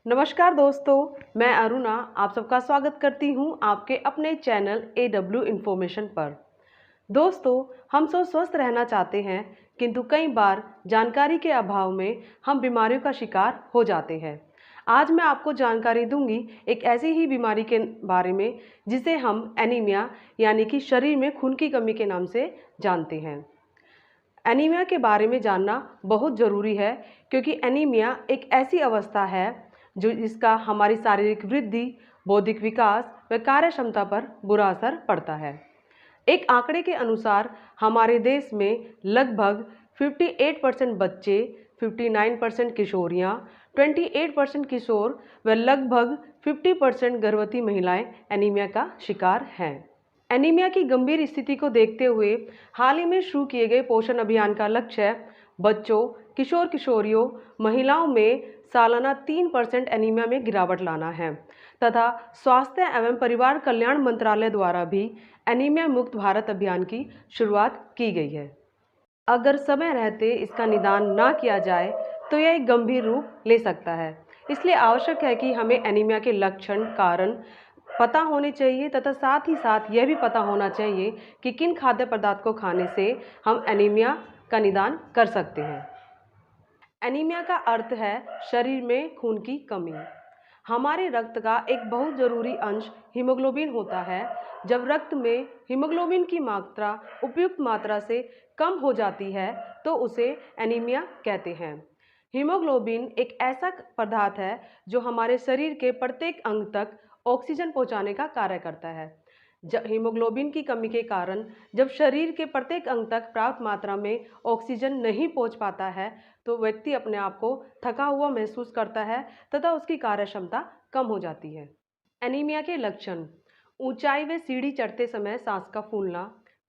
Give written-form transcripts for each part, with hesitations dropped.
नमस्कार दोस्तों, मैं अरुणा आप सबका स्वागत करती हूं आपके अपने चैनल AW इन्फॉर्मेशन पर। दोस्तों, हम सब स्वस्थ रहना चाहते हैं, किंतु कई बार जानकारी के अभाव में हम बीमारियों का शिकार हो जाते हैं। आज मैं आपको जानकारी दूंगी एक ऐसी ही बीमारी के बारे में जिसे हम एनीमिया यानी कि शरीर में खून की कमी के नाम से जानते हैं। एनीमिया के बारे में जानना बहुत ज़रूरी है क्योंकि एनीमिया एक ऐसी अवस्था है जो जिसका हमारी शारीरिक वृद्धि, बौद्धिक विकास व कार्य क्षमता पर बुरा असर पड़ता है। एक आंकड़े के अनुसार हमारे देश में लगभग 58% बच्चे, 59% किशोरियाँ, 28% किशोर व लगभग 50% गर्भवती महिलाएं एनीमिया का शिकार हैं। एनीमिया की गंभीर स्थिति को देखते हुए हाल ही में शुरू किए गए पोषण अभियान का लक्ष्य बच्चों, किशोर किशोरियों, महिलाओं में सालाना 3% एनीमिया में गिरावट लाना है तथा स्वास्थ्य एवं परिवार कल्याण मंत्रालय द्वारा भी एनीमिया मुक्त भारत अभियान की शुरुआत की गई है। अगर समय रहते इसका निदान ना किया जाए तो यह एक गंभीर रूप ले सकता है। इसलिए आवश्यक है कि हमें एनीमिया के लक्षण, कारण पता होने चाहिए तथा साथ ही साथ यह भी पता होना चाहिए कि किन खाद्य पदार्थ को खाने से हम एनीमिया का निदान कर सकते हैं। एनीमिया का अर्थ है शरीर में खून की कमी। हमारे रक्त का एक बहुत ज़रूरी अंश हीमोग्लोबिन होता है। जब रक्त में हीमोग्लोबिन की मात्रा उपयुक्त मात्रा से कम हो जाती है तो उसे एनीमिया कहते हैं। हीमोग्लोबिन एक ऐसा पदार्थ है जो हमारे शरीर के प्रत्येक अंग तक ऑक्सीजन पहुंचाने का कार्य करता है। हीमोग्लोबिन की कमी के कारण जब शरीर के प्रत्येक अंग तक पर्याप्त मात्रा में ऑक्सीजन नहीं पहुंच पाता है तो व्यक्ति अपने आप को थका हुआ महसूस करता है तथा उसकी कार्य क्षमता कम हो जाती है। एनीमिया के लक्षण: ऊंचाई व सीढ़ी चढ़ते समय सांस का फूलना,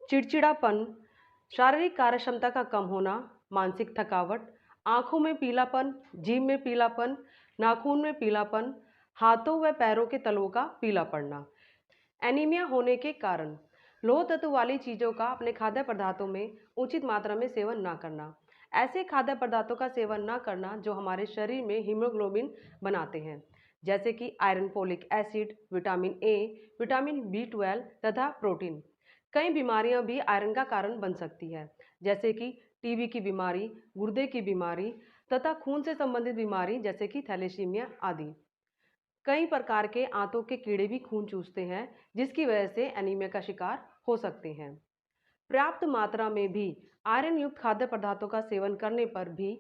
चिड़चिड़ापन, शारीरिक कार्य क्षमता का कम होना, मानसिक थकावट, आंखों में पीलापन, जीभ में पीलापन, नाखून में पीलापन, हाथों व पैरों के तलवों का पीला पड़ना। एनीमिया होने के कारण: लोह तत्व वाली चीज़ों का अपने खाद्य पदार्थों में उचित मात्रा में सेवन ना करना। ऐसे खाद्य पदार्थों का सेवन ना करना जो हमारे शरीर में हीमोग्लोबिन बनाते हैं, जैसे कि iron, folic acid, vitamin A, vitamin B12 तथा प्रोटीन। कई बीमारियां भी आयरन का कारण बन सकती है, जैसे कि टीबी की बीमारी, गुर्दे की बीमारी तथा खून से संबंधित बीमारी जैसे कि थैलेसीमिया आदि। कई प्रकार के आंतों के कीड़े भी खून चूसते हैं जिसकी वजह से एनीमिया का शिकार हो सकते हैं। पर्याप्त मात्रा में भी आयरन युक्त खाद्य पदार्थों का सेवन करने पर भी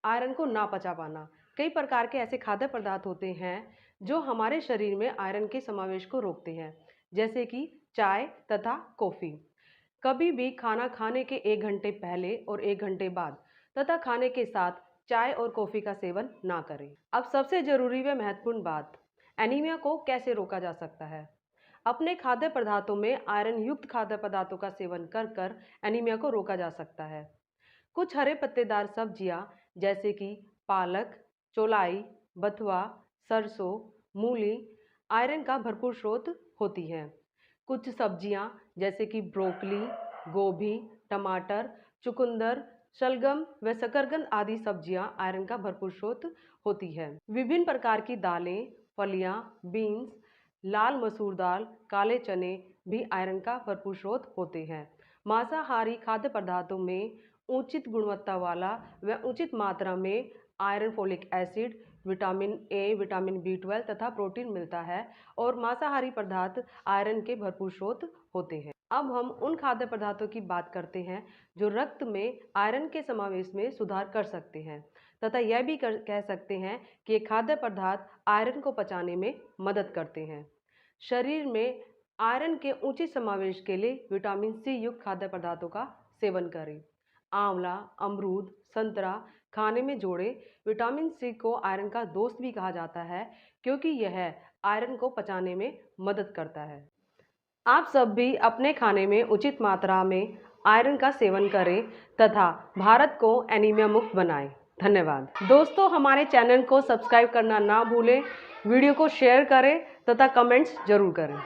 आयरन को ना पचा पाना। कई प्रकार के ऐसे खाद्य पदार्थ होते हैं जो हमारे शरीर में आयरन के समावेश को रोकते हैं, जैसे कि चाय तथा कॉफ़ी। कभी भी खाना खाने के 1 घंटे पहले और 1 घंटे बाद तथा खाने के साथ चाय और कॉफ़ी का सेवन ना करें। अब सबसे ज़रूरी व महत्वपूर्ण बात, एनीमिया को कैसे रोका जा सकता है। अपने खाद्य पदार्थों में आयरन युक्त खाद्य पदार्थों का सेवन कर कर एनीमिया को रोका जा सकता है। कुछ हरे पत्तेदार सब्जियां जैसे कि पालक, चौलाई, बथुआ, सरसों, मूली आयरन का भरपूर स्रोत होती हैं। कुछ सब्जियां जैसे कि ब्रोकली, गोभी, टमाटर, चुकंदर, शलगम व शकरकंद आदि सब्जियां आयरन का भरपूर स्रोत होती है। विभिन्न प्रकार की दालें, फलियां, बीन्स, लाल मसूर दाल, काले चने भी आयरन का भरपूर स्रोत होते हैं। मांसाहारी खाद्य पदार्थों में उचित गुणवत्ता वाला व उचित मात्रा में iron, folic acid, vitamin A, vitamin B12 तथा प्रोटीन मिलता है और मांसाहारी पदार्थ आयरन के भरपूर स्रोत होते हैं। अब हम उन खाद्य पदार्थों की बात करते हैं जो रक्त में आयरन के समावेश में सुधार कर सकते हैं तथा यह भी कह सकते हैं कि ये खाद्य पदार्थ आयरन को पचाने में मदद करते हैं। शरीर में आयरन के उचित समावेश के लिए विटामिन C युक्त खाद्य पदार्थों का सेवन करें। आंवला, अमरूद, संतरा खाने में जोड़ें। विटामिन C को आयरन का दोस्त भी कहा जाता है क्योंकि यह आयरन को पचाने में मदद करता है। आप सब भी अपने खाने में उचित मात्रा में आयरन का सेवन करें तथा भारत को एनीमिया मुक्त बनाएं। धन्यवाद। दोस्तों, हमारे चैनल को सब्सक्राइब करना ना भूलें, वीडियो को शेयर करें तथा कमेंट्स जरूर करें।